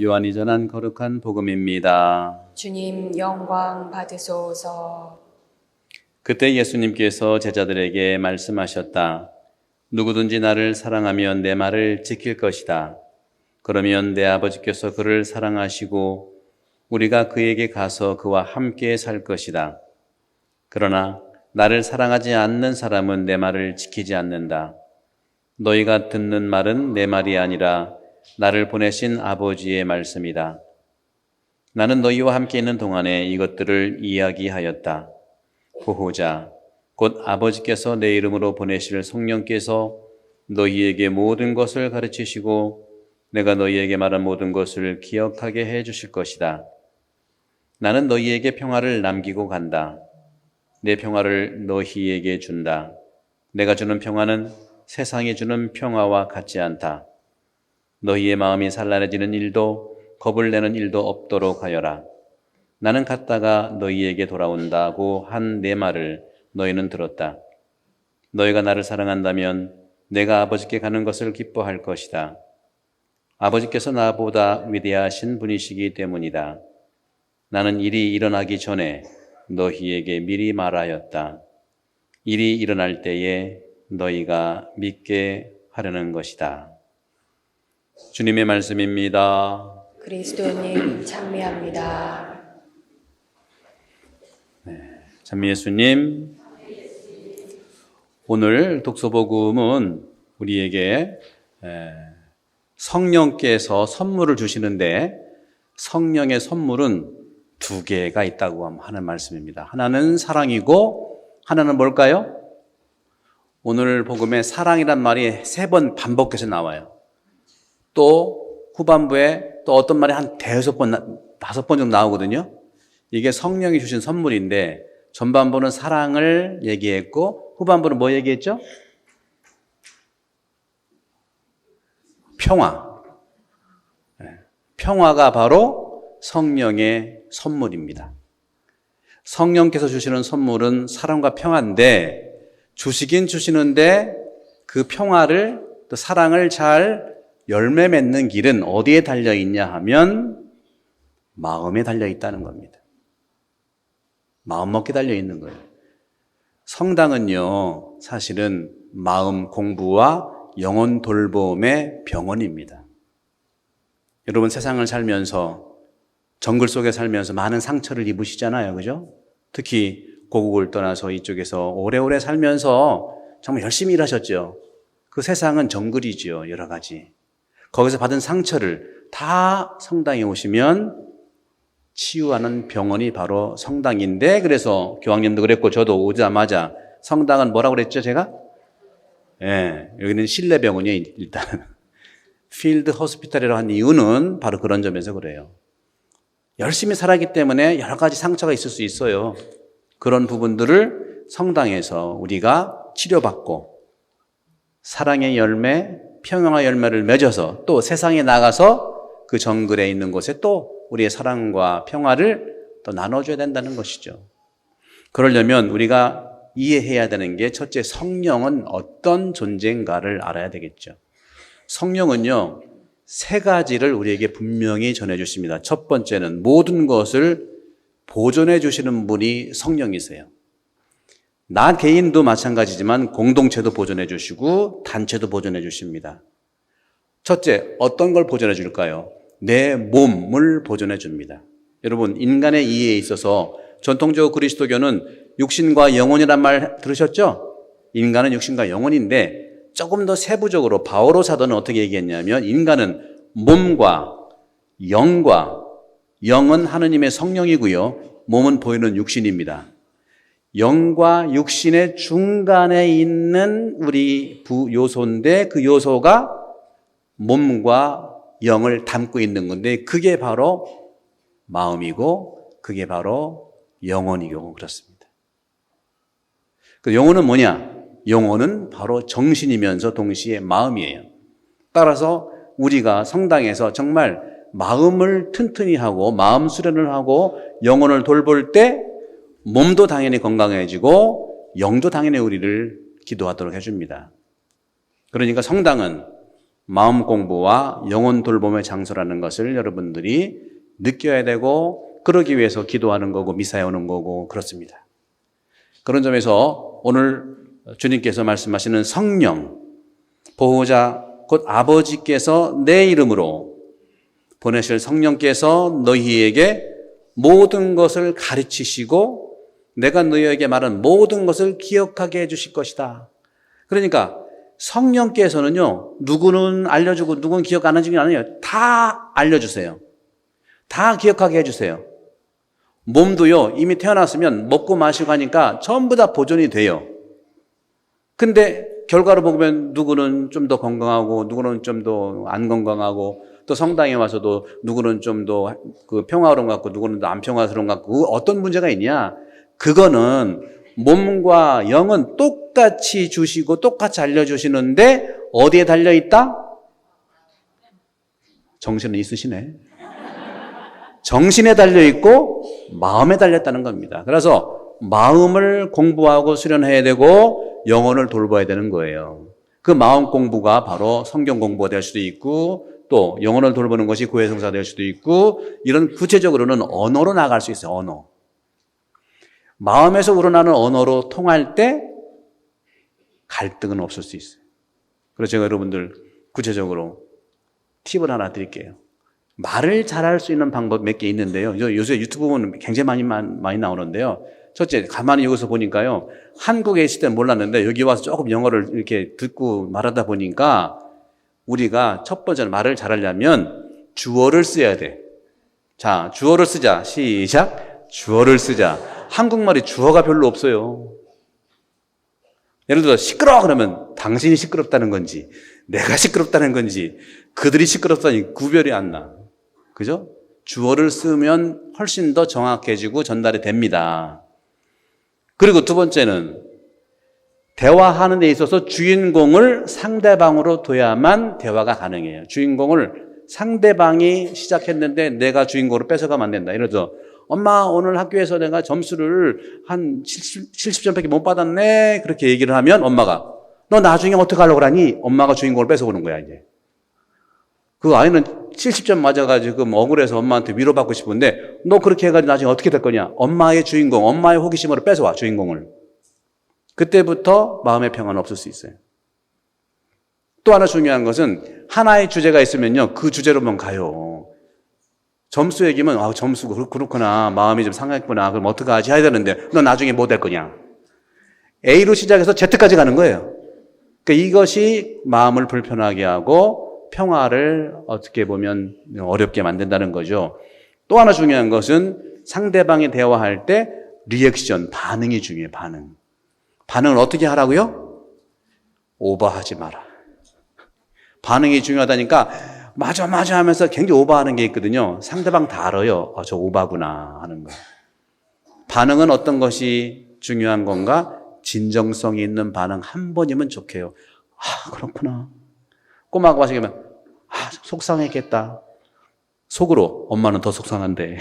요한이 전한 거룩한 복음입니다. 주님 영광 받으소서. 그때 예수님께서 제자들에게 말씀하셨다. 누구든지 나를 사랑하면 내 말을 지킬 것이다. 그러면 내 아버지께서 그를 사랑하시고 우리가 그에게 가서 그와 함께 살 것이다. 그러나 나를 사랑하지 않는 사람은 내 말을 지키지 않는다. 너희가 듣는 말은 내 말이 아니라 나를 보내신 아버지의 말씀이다. 나는 너희와 함께 있는 동안에 이것들을 이야기하였다. 보호자, 곧 아버지께서 내 이름으로 보내실 성령께서 너희에게 모든 것을 가르치시고 내가 너희에게 말한 모든 것을 기억하게 해 주실 것이다. 나는 너희에게 평화를 남기고 간다. 내 평화를 너희에게 준다. 내가 주는 평화는 세상이 주는 평화와 같지 않다. 너희의 마음이 산란해지는 일도 겁을 내는 일도 없도록 하여라. 나는 갔다가 너희에게 돌아온다고 한 내 말을 너희는 들었다. 너희가 나를 사랑한다면 내가 아버지께 가는 것을 기뻐할 것이다. 아버지께서 나보다 위대하신 분이시기 때문이다. 나는 일이 일어나기 전에 너희에게 미리 말하였다. 일이 일어날 때에 너희가 믿게 하려는 것이다. 주님의 말씀입니다. 그리스도님 찬미합니다. 찬미 예수님, 오늘 독서복음은 우리에게 성령께서 선물을 주시는데 성령의 선물은 두 개가 있다고 하는 말씀입니다. 하나는 사랑이고 하나는 뭘까요? 오늘 복음에 사랑이란 말이 3번 반복해서 나와요. 또 후반부에 또 어떤 말이 한 5번, 5번 정도 나오거든요. 이게 성령이 주신 선물인데 전반부는 사랑을 얘기했고 후반부는 뭐 얘기했죠? 평화. 평화가 바로 성령의 선물입니다. 성령께서 주시는 선물은 사랑과 평화인데 주시긴 주시는데 그 평화를 또 사랑을 잘 열매 맺는 길은 어디에 달려있냐 하면 마음에 달려있다는 겁니다. 마음먹기 달려있는 거예요. 성당은요, 사실은 마음 공부와 영혼 돌봄의 병원입니다. 여러분 세상을 살면서 정글 속에 살면서 많은 상처를 입으시잖아요. 그죠? 특히 고국을 떠나서 이쪽에서 오래오래 살면서 정말 열심히 일하셨죠. 그 세상은 정글이죠. 여러 가지. 거기서 받은 상처를 다 성당에 오시면 치유하는 병원이 바로 성당인데 그래서 교황님도 그랬고 저도 오자마자 성당은 뭐라고 그랬죠 제가? 여기는 실내병원이에요. 일단 필드 호스피탈이라고 한 이유는 바로 그런 점에서 그래요. 열심히 살았기 때문에 여러 가지 상처가 있을 수 있어요. 그런 부분들을 성당에서 우리가 치료받고 사랑의 열매, 평화의 열매를 맺어서 또 세상에 나가서 그 정글에 있는 곳에 또 우리의 사랑과 평화를 또 나눠줘야 된다는 것이죠. 그러려면 우리가 이해해야 되는 게 첫째, 성령은 어떤 존재인가를 알아야 되겠죠. 성령은요, 3가지를 우리에게 분명히 전해주십니다. 첫 번째는 모든 것을 보존해 주시는 분이 성령이세요. 나 개인도 마찬가지지만 공동체도 보존해 주시고 단체도 보존해 주십니다. 첫째, 어떤 걸 보존해 줄까요? 내 몸을 보존해 줍니다. 여러분, 인간의 이해에 있어서 전통적으로 그리스도교는 육신과 영혼이란 말 들으셨죠? 인간은 육신과 영혼인데 조금 더 세부적으로 바오로 사도는 어떻게 얘기했냐면 인간은 몸과 영과 영은 하느님의 성령이고요. 몸은 보이는 육신입니다. 영과 육신의 중간에 있는 우리 부요소인데 그 요소가 몸과 영을 담고 있는 건데 그게 바로 마음이고 그게 바로 영혼이고 그렇습니다. 그 영혼은 뭐냐? 영혼은 바로 정신이면서 동시에 마음이에요. 따라서 우리가 성당에서 정말 마음을 튼튼히 하고 마음 수련을 하고 영혼을 돌볼 때 몸도 당연히 건강해지고 영도 당연히 우리를 기도하도록 해줍니다. 그러니까 성당은 마음 공부와 영혼 돌봄의 장소라는 것을 여러분들이 느껴야 되고 그러기 위해서 기도하는 거고 미사에 오는 거고 그렇습니다. 그런 점에서 오늘 주님께서 말씀하시는 성령, 보호자 곧 아버지께서 내 이름으로 보내실 성령께서 너희에게 모든 것을 가르치시고 내가 너희에게 말한 모든 것을 기억하게 해주실 것이다. 그러니까 성령께서는요, 누구는 알려주고 누구는 기억 안 해주는 게 아니에요. 다 알려주세요. 다 기억하게 해주세요. 몸도요, 이미 태어났으면 먹고 마시고 하니까 전부 다 보존이 돼요. 근데 결과로 보면 누구는 좀 더 건강하고 누구는 좀 더 안 건강하고 또 성당에 와서도 누구는 좀 더 그 평화로운 것 같고 누구는 더 안 평화스러운 것 같고 어떤 문제가 있냐? 그거는 몸과 영은 똑같이 주시고 똑같이 알려주시는데 어디에 달려있다? 정신은 있으시네. 정신에 달려있고 마음에 달렸다는 겁니다. 그래서 마음을 공부하고 수련해야 되고 영혼을 돌봐야 되는 거예요. 그 마음 공부가 바로 성경 공부가 될 수도 있고 또 영혼을 돌보는 것이 고해성사가 될 수도 있고 이런 구체적으로는 언어로 나갈 수 있어요. 언어. 마음에서 우러나는 언어로 통할 때 갈등은 없을 수 있어요. 그래서 제가 여러분들 구체적으로 팁을 하나 드릴게요. 말을 잘할 수 있는 방법 몇 개 있는데요. 요새 유튜브 보면 굉장히 많이 나오는데요. 첫째, 가만히 여기서 보니까요. 한국에 있을 때는 몰랐는데 여기 와서 조금 영어를 이렇게 듣고 말하다 보니까 우리가 첫 번째는 말을 잘하려면 주어를 써야 돼. 자, 주어를 쓰자. 시작. 주어를 쓰자. 한국말이 주어가 별로 없어요. 예를 들어 시끄러워 그러면 당신이 시끄럽다는 건지 내가 시끄럽다는 건지 그들이 시끄럽다니 구별이 안 나. 그죠? 주어를 쓰면 훨씬 더 정확해지고 전달이 됩니다. 그리고 두 번째는 대화하는 데 있어서 주인공을 상대방으로 둬야만 대화가 가능해요. 주인공을 상대방이 시작했는데 내가 주인공으로 뺏어가면 안 된다. 예를 들어 엄마 오늘 학교에서 내가 점수를 한 70점밖에 못 받았네. 그렇게 얘기를 하면 엄마가 너 나중에 어떻게 하려고 그러니? 엄마가 주인공을 뺏어오는 거야 이제. 그 아이는 70점 맞아가지고 억울해서 엄마한테 위로받고 싶은데 너 그렇게 해가지고 나중에 어떻게 될 거냐? 엄마의 주인공, 엄마의 호기심으로 뺏어와 주인공을. 그때부터 마음의 평화는 없을 수 있어요. 또 하나 중요한 것은 하나의 주제가 있으면요 그 주제로만 가요. 점수 얘기면 점수 그렇구나 마음이 좀 상했구나 그럼 어떡하지 해야 되는데 너 나중에 뭐 될 거냐? A로 시작해서 Z까지 가는 거예요. 그러니까 이것이 마음을 불편하게 하고 평화를 어떻게 보면 어렵게 만든다는 거죠. 또 하나 중요한 것은 상대방이 대화할 때 리액션, 반응이 중요해요. 반응을 어떻게 하라고요? 오버하지 마라. 반응이 중요하다니까 맞아 하면서 굉장히 오버하는 게 있거든요. 상대방 다 알아요. 저 오바구나 하는 거. 반응은 어떤 것이 중요한 건가? 진정성이 있는 반응 한 번이면 좋게요. 그렇구나. 꼬마가 마시면 속상했겠다. 속으로 엄마는 더 속상한데.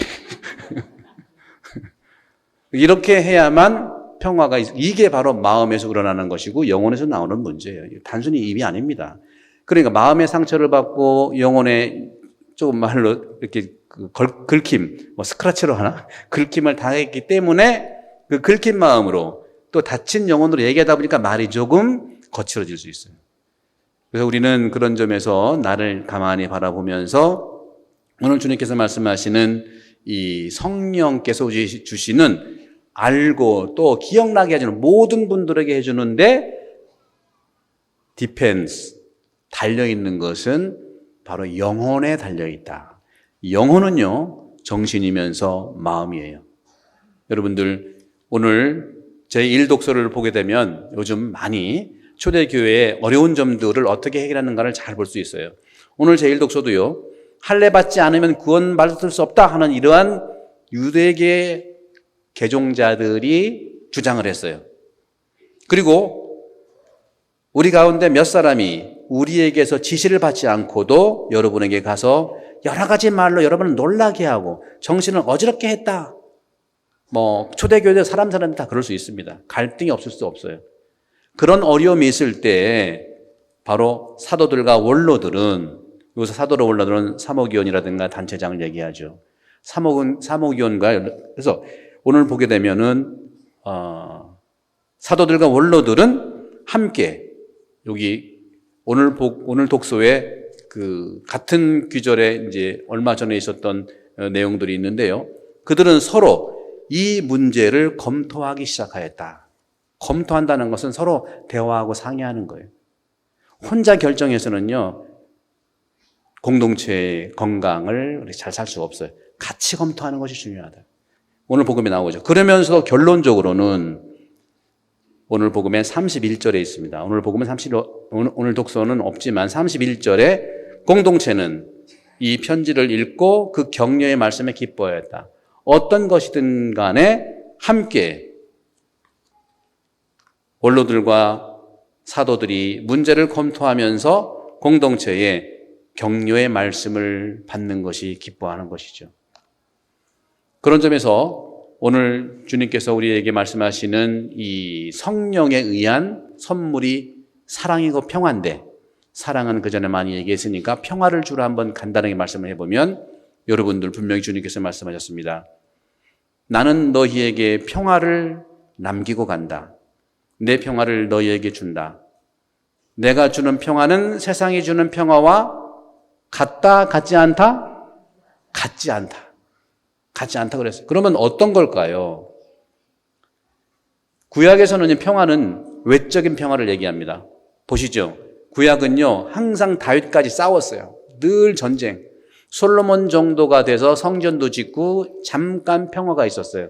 이렇게 해야만 평화가 이게 바로 마음에서 우러나는 것이고 영혼에서 나오는 문제예요. 단순히 입이 아닙니다. 그러니까 마음의 상처를 받고 영혼에 조금 말로 이렇게 긁힘, 스크래치로 하나? 긁힘을 당했기 때문에 그 긁힌 마음으로 또 다친 영혼으로 얘기하다 보니까 말이 조금 거칠어질 수 있어요. 그래서 우리는 그런 점에서 나를 가만히 바라보면서 오늘 주님께서 말씀하시는 이 성령께서 주시는 알고 또 기억나게 해주는 모든 분들에게 해주는데 디펜스, 달려있는 것은 바로 영혼에 달려있다. 영혼은요, 정신이면서 마음이에요. 여러분들, 오늘 제 1독서를 보게 되면 요즘 많이 초대교회의 어려운 점들을 어떻게 해결하는가를 잘 볼 수 있어요. 오늘 제 1독서도요, 할례 받지 않으면 구원받을 수 없다 하는 이러한 유대계 개종자들이 주장을 했어요. 그리고 우리 가운데 몇 사람이 우리에게서 지시를 받지 않고도 여러분에게 가서 여러 가지 말로 여러분을 놀라게 하고 정신을 어지럽게 했다. 초대교회 사람들 다 그럴 수 있습니다. 갈등이 없을 수 없어요. 그런 어려움이 있을 때 바로 사도들과 원로들은, 여기서 사도로 원로들은 사모기원이라든가 단체장을 얘기하죠. 사모기원과, 그래서 오늘 보게 되면은 사도들과 원로들은 함께, 여기 오늘 독서에 그 같은 귀절에 이제 얼마 전에 있었던 내용들이 있는데요. 그들은 서로 이 문제를 검토하기 시작하였다. 검토한다는 것은 서로 대화하고 상의하는 거예요. 혼자 결정해서는요, 공동체의 건강을 잘 살 수 없어요. 같이 검토하는 것이 중요하다. 오늘 복음에 나오죠. 그러면서 결론적으로는 오늘 복음의 31절에 있습니다. 오늘 독서는 없지만 31절에 공동체는 이 편지를 읽고 그 격려의 말씀에 기뻐하였다. 어떤 것이든 간에 함께 원로들과 사도들이 문제를 검토하면서 공동체에 격려의 말씀을 받는 것이 기뻐하는 것이죠. 그런 점에서 오늘 주님께서 우리에게 말씀하시는 이 성령에 의한 선물이 사랑이고 평화인데, 사랑은 그 전에 많이 얘기했으니까 평화를 주로 한번 간단하게 말씀을 해보면, 여러분들 분명히 주님께서 말씀하셨습니다. 나는 너희에게 평화를 남기고 간다. 내 평화를 너희에게 준다. 내가 주는 평화는 세상이 주는 평화와 같다, 같지 않다? 같지 않다. 같지 않다 그랬어요. 그러면 어떤 걸까요? 구약에서는 평화는 외적인 평화를 얘기합니다. 보시죠. 구약은요, 항상 다윗까지 싸웠어요. 늘 전쟁. 솔로몬 정도가 돼서 성전도 짓고 잠깐 평화가 있었어요.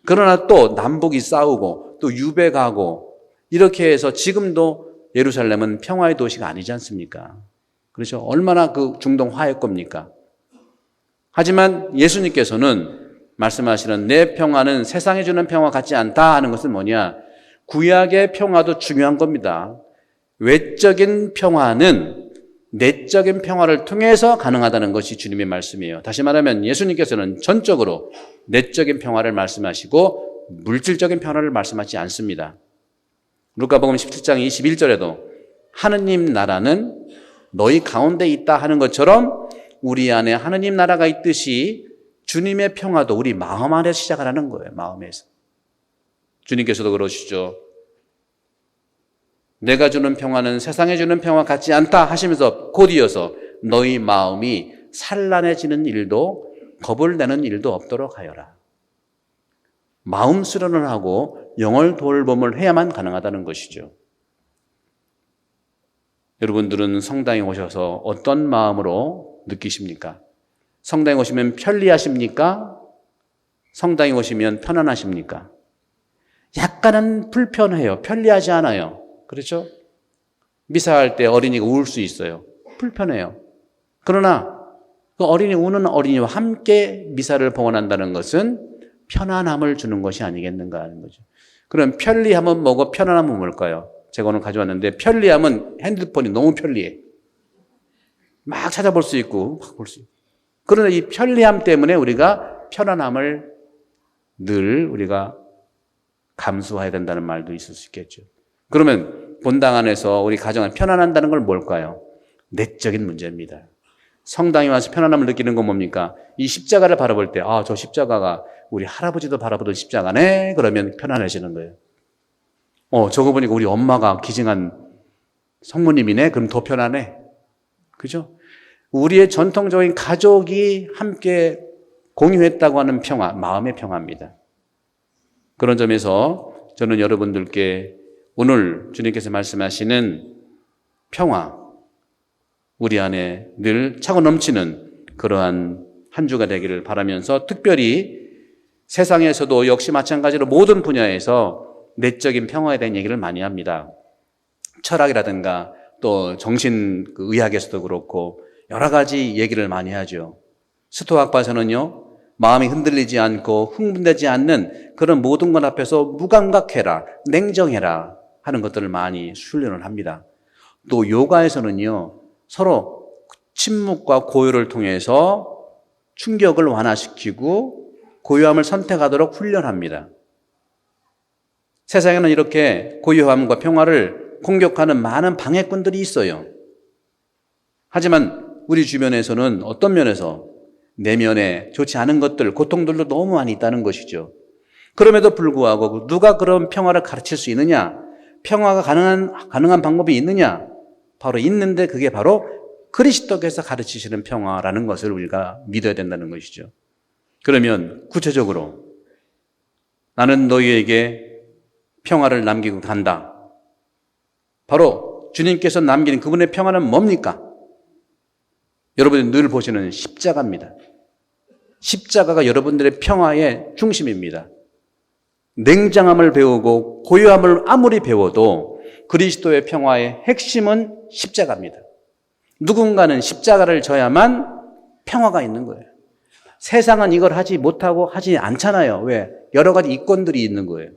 그러나 또 남북이 싸우고 또 유배가고 이렇게 해서 지금도 예루살렘은 평화의 도시가 아니지 않습니까? 그렇죠? 얼마나 그 중동 화해일 겁니까? 하지만 예수님께서는 말씀하시는 내 평화는 세상이 주는 평화 같지 않다 하는 것은 뭐냐? 구약의 평화도 중요한 겁니다. 외적인 평화는 내적인 평화를 통해서 가능하다는 것이 주님의 말씀이에요. 다시 말하면 예수님께서는 전적으로 내적인 평화를 말씀하시고 물질적인 평화를 말씀하지 않습니다. 루카복음 17장 21절에도 하느님 나라는 너희 가운데 있다 하는 것처럼 우리 안에 하느님 나라가 있듯이 주님의 평화도 우리 마음 안에서 시작하라는 거예요. 마음에서. 주님께서도 그러시죠. 내가 주는 평화는 세상에 주는 평화 같지 않다 하시면서 곧 이어서 너희 마음이 산란해지는 일도 겁을 내는 일도 없도록 하여라. 마음 수련을 하고 영을 돌봄을 해야만 가능하다는 것이죠. 여러분들은 성당에 오셔서 어떤 마음으로 느끼십니까? 성당에 오시면 편리하십니까? 성당에 오시면 편안하십니까? 약간은 불편해요. 편리하지 않아요. 그렇죠? 미사할 때 어린이가 울 수 있어요. 불편해요. 그러나 그 우는 어린이와 함께 미사를 봉헌한다는 것은 편안함을 주는 것이 아니겠는가 하는 거죠. 그럼 편리함은 뭐고 편안함은 뭘까요? 제가 오늘 가져왔는데 편리함은 핸드폰이 너무 편리해. 막 찾아볼 수 있고 막 볼 수 있고. 그러나 이 편리함 때문에 우리가 편안함을 늘 우리가 감수해야 된다는 말도 있을 수 있겠죠. 그러면 본당 안에서 우리 가정은 편안한다는 걸 뭘까요? 내적인 문제입니다. 성당에 와서 편안함을 느끼는 건 뭡니까? 이 십자가를 바라볼 때, 저 십자가가 우리 할아버지도 바라보던 십자가네? 그러면 편안해지는 거예요. 저거 보니까 우리 엄마가 기증한 성모님이네? 그럼 더 편안해. 그죠? 우리의 전통적인 가족이 함께 공유했다고 하는 평화, 마음의 평화입니다. 그런 점에서 저는 여러분들께 오늘 주님께서 말씀하시는 평화, 우리 안에 늘 차고 넘치는 그러한 한 주가 되기를 바라면서 특별히 세상에서도 역시 마찬가지로 모든 분야에서 내적인 평화에 대한 얘기를 많이 합니다. 철학이라든가 또 정신의학에서도 그렇고 여러 가지 얘기를 많이 하죠. 스토아과에서는요, 마음이 흔들리지 않고 흥분되지 않는 그런 모든 것 앞에서 무감각해라, 냉정해라 하는 것들을 많이 훈련을 합니다. 또 요가에서는요, 서로 침묵과 고요를 통해서 충격을 완화시키고 고요함을 선택하도록 훈련합니다. 세상에는 이렇게 고요함과 평화를 공격하는 많은 방해꾼들이 있어요. 하지만 우리 주변에서는 어떤 면에서 내면에 좋지 않은 것들, 고통들도 너무 많이 있다는 것이죠. 그럼에도 불구하고 누가 그런 평화를 가르칠 수 있느냐? 평화가 가능한 방법이 있느냐? 바로 있는데 그게 바로 그리스도께서 가르치시는 평화라는 것을 우리가 믿어야 된다는 것이죠. 그러면 구체적으로 나는 너희에게 평화를 남기고 간다. 바로 주님께서 남기는 그분의 평화는 뭡니까? 여러분이 늘 보시는 십자가입니다. 십자가가 여러분들의 평화의 중심입니다. 냉정함을 배우고 고요함을 아무리 배워도 그리스도의 평화의 핵심은 십자가입니다. 누군가는 십자가를 져야만 평화가 있는 거예요. 세상은 이걸 하지 못하고 하지 않잖아요. 왜? 여러 가지 이권들이 있는 거예요.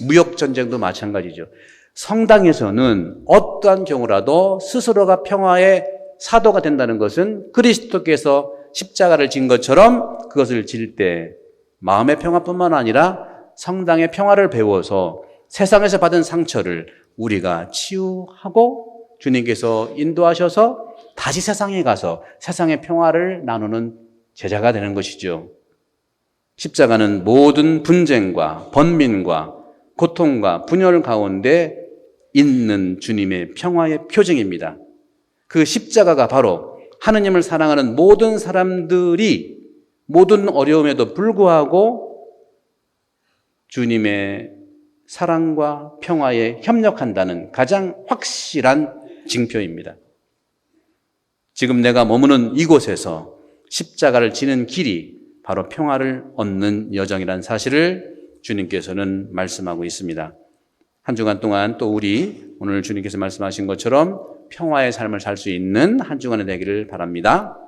무역전쟁도 마찬가지죠. 성당에서는 어떠한 경우라도 스스로가 평화의 사도가 된다는 것은 그리스도께서 십자가를 진 것처럼 그것을 질 때 마음의 평화뿐만 아니라 성당의 평화를 배워서 세상에서 받은 상처를 우리가 치유하고 주님께서 인도하셔서 다시 세상에 가서 세상의 평화를 나누는 제자가 되는 것이죠. 십자가는 모든 분쟁과 번민과 고통과 분열 가운데 있는 주님의 평화의 표징입니다. 그 십자가가 바로 하느님을 사랑하는 모든 사람들이 모든 어려움에도 불구하고 주님의 사랑과 평화에 협력한다는 가장 확실한 징표입니다. 지금 내가 머무는 이곳에서 십자가를 지는 길이 바로 평화를 얻는 여정이라는 사실을 주님께서는 말씀하고 있습니다. 한 주간 동안 또 우리 오늘 주님께서 말씀하신 것처럼 평화의 삶을 살 수 있는 한 주간이 되기를 바랍니다.